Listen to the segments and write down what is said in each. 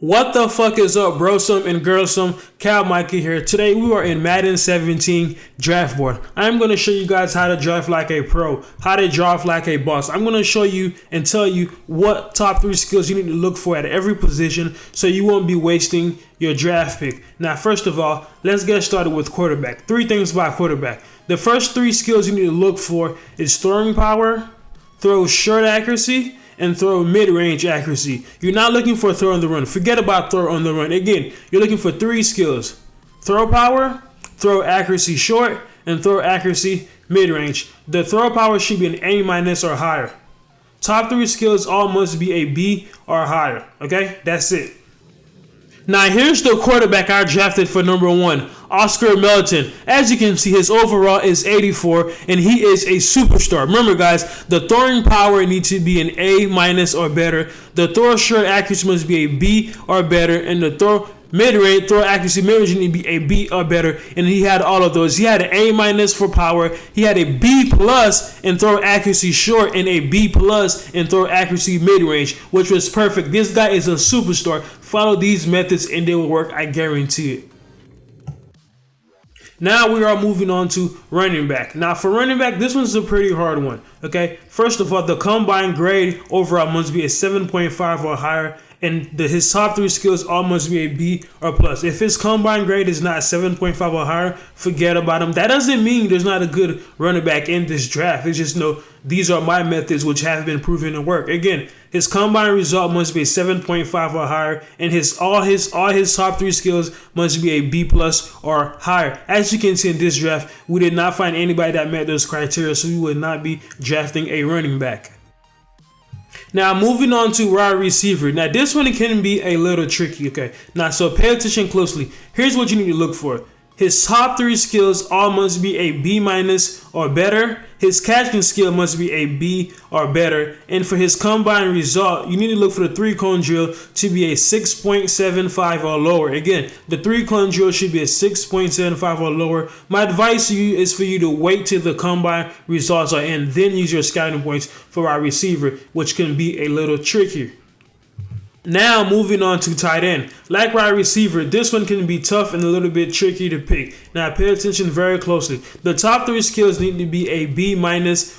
What the fuck is up, brosome and girlsome? Cal Mikey here. Today we are in Madden 17 draft board. I'm going to show you guys how to draft like a pro, how to draft like a boss. I'm going to show you and tell you what top 3 skills you need to look for at every position so you won't be wasting your draft pick. Now, first of all, let's get started with quarterback. 3 things about quarterback. The first 3 skills you need to look for is throwing power, throw short accuracy, and throw mid-range accuracy. You're not looking for a throw on the run. Forget about throw on the run. Again, you're looking for 3 skills: throw power, throw accuracy short, and throw accuracy mid-range. The throw power should be an A- or higher. Top 3 skills all must be a B or higher. Okay, that's it. Now here's the quarterback I drafted for number 1, Oscar Melton. As you can see, his overall is 84, and he is a superstar. Remember, guys, the throwing power needs to be an A- or better. The throw short accuracy must be a B or better, and the throw mid-range, throw accuracy mid-range need to be a B or better, and he had all of those. He had an A- for power, he had a B+ in throw accuracy short, and a B+ in throw accuracy mid-range, which was perfect. This guy is a superstar. Follow these methods and they will work, I guarantee it. Now we are moving on to running back. Now for running back, this one's a pretty hard one. Okay, first of all, the combine grade overall must be a 7.5 or higher, and his top 3 skills all must be a B or plus. If his combine grade is not 7.5 or higher, forget about him. That doesn't mean there's not a good running back in this draft. It's just these are my methods which have been proven to work. Again, his combine result must be a 7.5 or higher, and all his top 3 skills must be a B+ or higher. As you can see in this draft, we did not find anybody that met those criteria, so we would not be drafting a running back. Now moving on to wide receiver. Now this one can be a little tricky, okay? Now so pay attention closely. Here's what you need to look for. His top 3 skills all must be a B- or better. His catching skill must be a B or better. And for his combined result, you need to look for the 3-cone drill to be a 6.75 or lower. Again, the 3-cone drill should be a 6.75 or lower. My advice to you is for you to wait till the combine results are in, then use your scouting points for our receiver, which can be a little trickier. Now moving on to tight end. Like wide receiver, this one can be tough and a little bit tricky to pick. Now pay attention very closely. The top 3 skills need to be a B-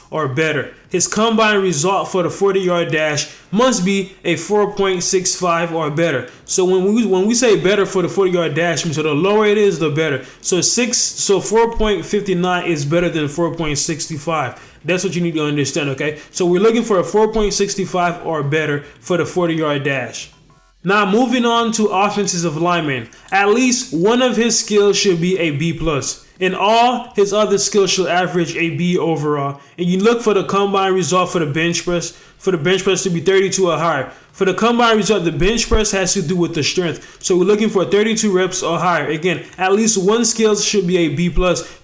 or better. His combined result for the 40-yard dash must be a 4.65 or better. So when we say better for the 40-yard dash, so the lower it is, the better. So 4.59 is better than 4.65. That's what you need to understand, okay? So we're looking for a 4.65 or better for the 40-yard dash. Now moving on to offensive lineman. At least one of his skills should be a B+. And all his other skills should average a B overall. And you look for the combine result for the bench press. For the bench press to be 32 or higher. For the combine result, the bench press has to do with the strength. So we're looking for 32 reps or higher. Again, at least one skill should be a B+.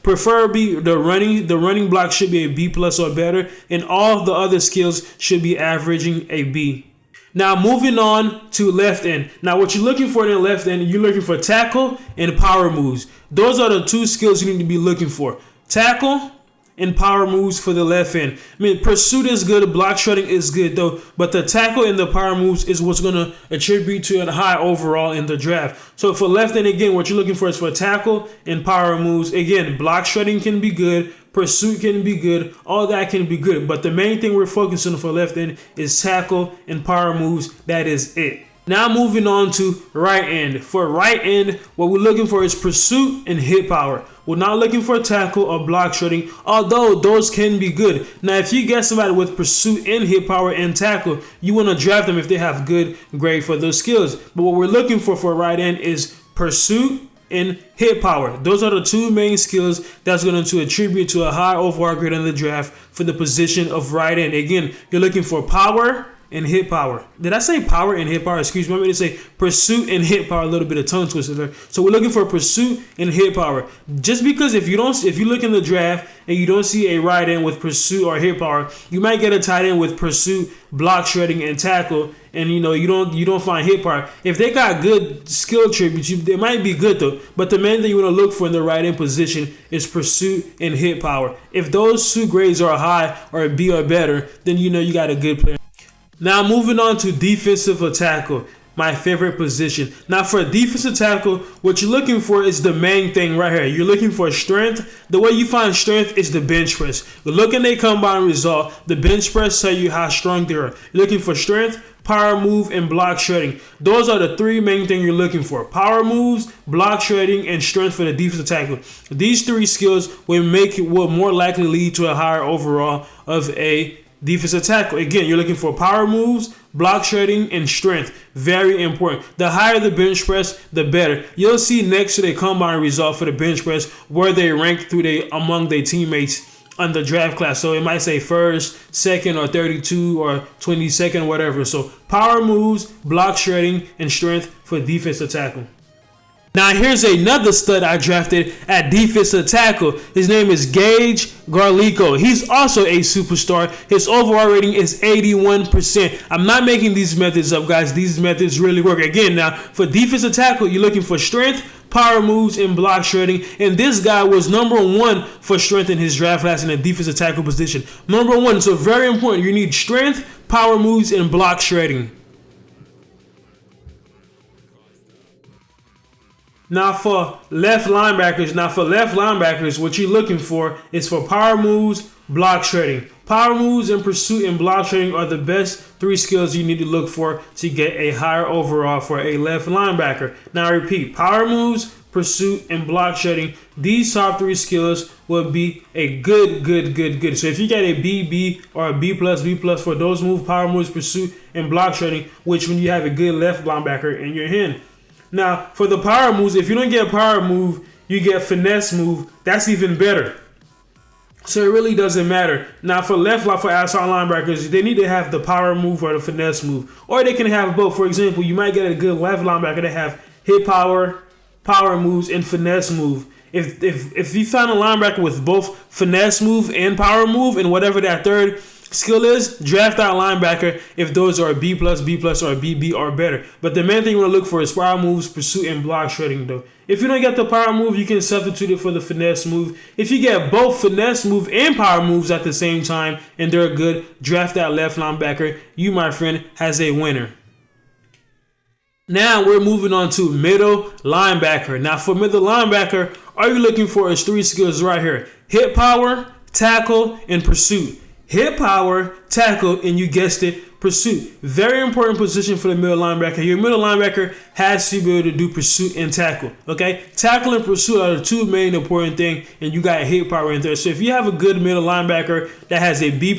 Preferably the running block should be a B+ or better. And all the other skills should be averaging a B. Now moving on to left end. Now what you're looking for in the left end, you're looking for tackle and power moves. Those are the 2 skills you need to be looking for. Tackle and power moves for the left end. I mean, pursuit is good, block shredding is good though, but the tackle and the power moves is what's going to attribute to a high overall in the draft. So for left end, again, what you're looking for is for tackle and power moves. Again, block shredding can be good, pursuit can be good, all that can be good, but the main thing we're focusing on for left end is tackle and power moves. That is it. Now moving on to right end. For right end, what we're looking for is pursuit and hit power. We're not looking for tackle or block shredding, although those can be good. Now, if you get somebody with pursuit and hit power and tackle, you want to draft them if they have good grade for those skills. But what we're looking for right end is pursuit and hit power. Those are the 2 main skills that's going to attribute to a high overall grade in the draft for the position of right end. Again, you're looking for power and hit power. Did I say power and hit power? Excuse me. I meant to say pursuit and hit power. A little bit of tongue twister there. So we're looking for pursuit and hit power. Just because if you look in the draft and you don't see a right end with pursuit or hit power, you might get a tight end with pursuit, block shredding, and tackle, and you don't find hit power. If they got good skill attributes, they might be good though. But the main thing you want to look for in the right end position is pursuit and hit power. If those 2 grades are high or a B or better, then you got a good player. Now moving on to defensive tackle. my favorite position. Now for defensive tackle, what you're looking for is the main thing right here. You're looking for strength. The way you find strength is the bench press. You look at their combine result, the bench press tell you how strong they are. You're looking for strength, power move, and block shredding. Those are the three main things you're looking for. Power moves, block shredding, and strength for the defensive tackle. These three skills will more likely lead to a higher overall of a defensive tackle. Again, you're looking for power moves, block shredding, and strength. Very important. The higher the bench press, the better. You'll see next to the combine result for the bench press where they rank among their teammates on the draft class. So it might say first, second, or 32 or 22nd, whatever. So power moves, block shredding, and strength for defensive tackle. Now here's another stud I drafted at defensive tackle. His name is Gage Garlic. He's also a superstar. His overall rating is 81%. I'm not making these methods up, guys. These methods really work. Again, now for defensive tackle, you're looking for strength, power moves, and block shredding. And this guy was number 1 for strength in his draft class in the defensive tackle position. Number 1. So very important. You need strength, power moves, and block shredding. Now for left linebackers, what you're looking for is for power moves, block shredding. Power moves and pursuit and block shredding are the best 3 skills you need to look for to get a higher overall for a left linebacker. Now I repeat, power moves, pursuit, and block shredding. These top 3 skills will be a good. So if you get a B or a B+, for those moves, power moves, pursuit, and block shredding, which when you have a good left linebacker in your hand. Now, for the power moves, if you don't get power move, you get finesse move. That's even better. So it really doesn't matter. Now, for outside linebackers, they need to have the power move or the finesse move. Or they can have both. For example, you might get a good left linebacker that have hit power, power moves, and finesse move. If you find a linebacker with both finesse move and power move and whatever that third skill is, draft that linebacker if those are B+, or BB or better. But the main thing you want to look for is power moves, pursuit, and block shredding though. If you don't get the power move, you can substitute it for the finesse move. If you get both finesse move and power moves at the same time and they're good, draft that left linebacker. You, my friend, has a winner. Now we're moving on to middle linebacker. Now for middle linebacker, all you're looking for is 3 skills right here. Hit power, tackle, and pursuit. Hit power, tackle, and you guessed it, pursuit. Very important position for the middle linebacker. Your middle linebacker has to be able to do pursuit and tackle. Okay? Tackle and pursuit are the 2 main important things, and you got hit power in there. So if you have a good middle linebacker that has a B+,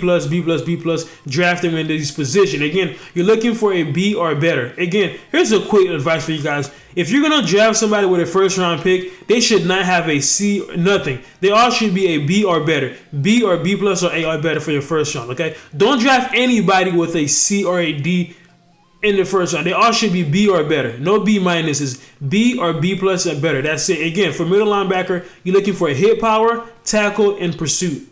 draft him into this position. Again, you're looking for a B or better. Again, here's a quick advice for you guys. If you're going to draft somebody with a first round pick, they should not have a C or nothing. They all should be a B or better. B or B+ or A or better for your first round, okay? Don't draft anybody with a C or a D in the first round. They all should be B or better. No B minuses. B or B+ and better. That's it. Again, for middle linebacker, you're looking for a hit power, tackle, and pursuit.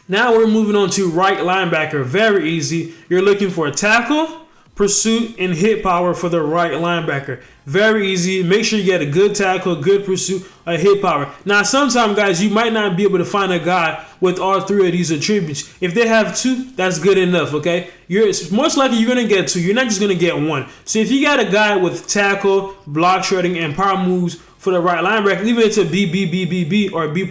Now we're moving on to right linebacker. Very easy. You're looking for a tackle, pursuit, and hit power for the right linebacker. Very easy. Make sure you get a good tackle, good pursuit, a hit power. Now, sometimes, guys, you might not be able to find a guy with all 3 of these attributes. If they have 2, that's good enough, okay? Most likely you're going to get 2. You're not just going to get 1. So if you got a guy with tackle, block shredding, and power moves for the right linebacker, even if it's a B or B+,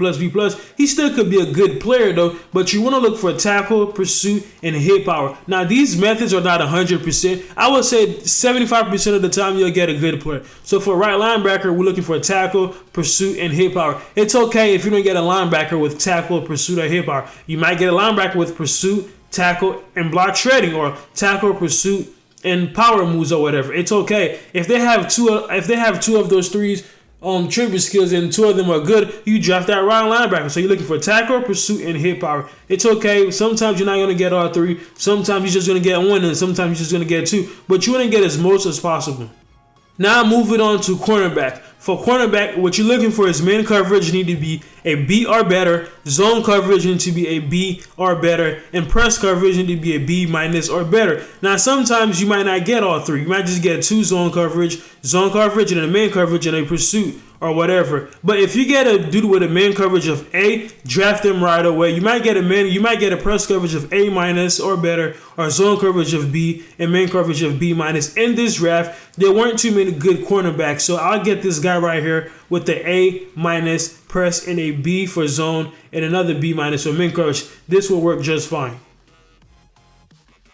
he still could be a good player though, but you want to look for tackle, pursuit, and hit power. Now these methods are not 100%. I would say 75% of the time you'll get a good player. So for right linebacker, we're looking for tackle, pursuit, and hit power. It's okay if you don't get a linebacker with tackle, pursuit, or hit power. You might get a linebacker with pursuit, tackle, and block shredding, or tackle, pursuit, and power moves, or whatever. It's okay. If they have two of those 3 tribute skills and 2 of them are good, you draft that right linebacker. So you're looking for tackle, pursuit, and hit power. It's okay. Sometimes you're not going to get all 3. Sometimes you're just going to get 1, and sometimes you're just going to get 2. But you want to get as most as possible. Now moving on to cornerback. For cornerback, what you're looking for is man coverage need to be a B or better, zone coverage need to be a B or better, and press coverage need to be a B- or better. Now sometimes you might not get all 3. You might just get 2 zone coverage, and a man coverage, and a pursuit, or whatever. But if you get a dude with a man coverage of A, draft him right away. You might get a press coverage of A minus or better, or zone coverage of B and man coverage of B minus. In this draft, there weren't too many good cornerbacks, so I'll get this guy right here with the A minus press and a B for zone and another B minus for man coverage. This will work just fine.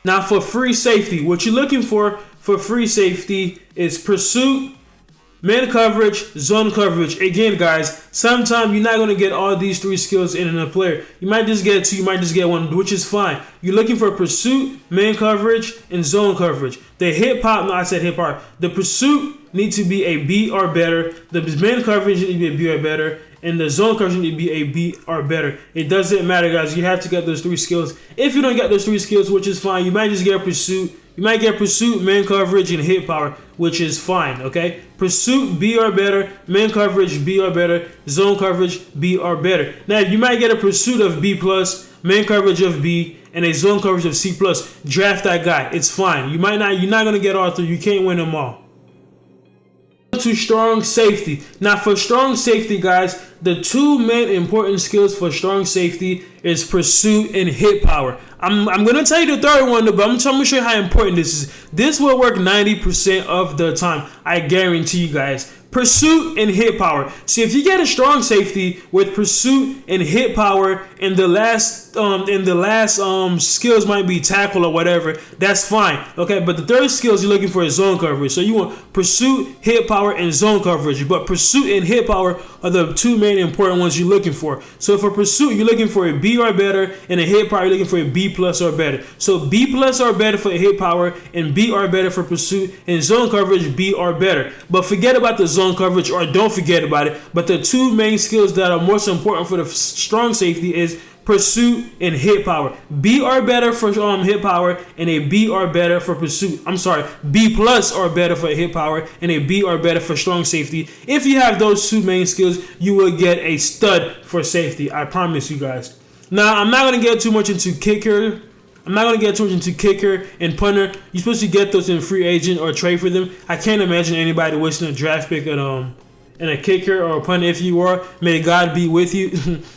Now for free safety, what you're looking for free safety is pursuit, man coverage, zone coverage. Again, guys, sometimes you're not going to get all these three skills in a player. You might just get two, you might just get one, which is fine. You're looking for pursuit, man coverage, and zone coverage. The hip hop, no, I said hip hop. The pursuit needs to be a B or better. The man coverage needs to be a B or better. And the zone coverage needs to be a B or better. It doesn't matter, guys. You have to get those three skills. If you don't get those three skills, which is fine, you might just get pursuit. You might get pursuit, man coverage, and hit power, which is fine, okay? Pursuit, B or better. Man coverage, B or better. Zone coverage, B or better. Now, you might get a pursuit of B+, man coverage of B, and a zone coverage of C+. Draft that guy. It's fine. You're not going to get all three. You can't win them all. To strong safety. Now, for strong safety, guys, the two main important skills for strong safety is pursuit and hit power. I'm going to tell you the third one, but I'm trying to show you how important this is. This will work 90% of the time. I guarantee you guys. Pursuit and hit power. See, if you get a strong safety with pursuit and hit power, and the last skills might be tackle or whatever, that's fine. Okay, but the third skills you're looking for is zone coverage. So you want pursuit, hit power, and zone coverage. But pursuit and hit power are the two main important ones you're looking for. So for pursuit, you're looking for a B or better, and a hit power, you're looking for a B+ or better. So B+ or better for hit power, and B or better for pursuit, and zone coverage B or better. But forget about the zone coverage, or don't forget about it. But the two main skills that are most important for the strong safety is pursuit and hit power. B or better for hit power, and a B or better for pursuit. I'm sorry, B+ or better for hit power, and a B or better for strong safety. If you have those two main skills, you will get a stud for safety. I promise you guys. Now, I'm not going to get too much into kicker. And punter. You're supposed to get those in free agent or trade for them. I can't imagine anybody wasting a draft pick and a kicker or a punter. If you are, may God be with you.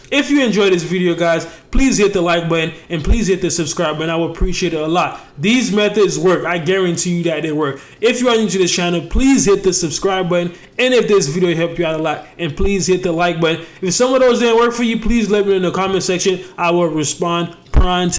If you enjoyed this video, guys, please hit the like button and please hit the subscribe button. I will appreciate it a lot. These methods work. I guarantee you that they work. If you are new to this channel, please hit the subscribe button. And if this video helped you out a lot, and please hit the like button. If some of those didn't work for you, please let me know in the comment section. I will respond pronto.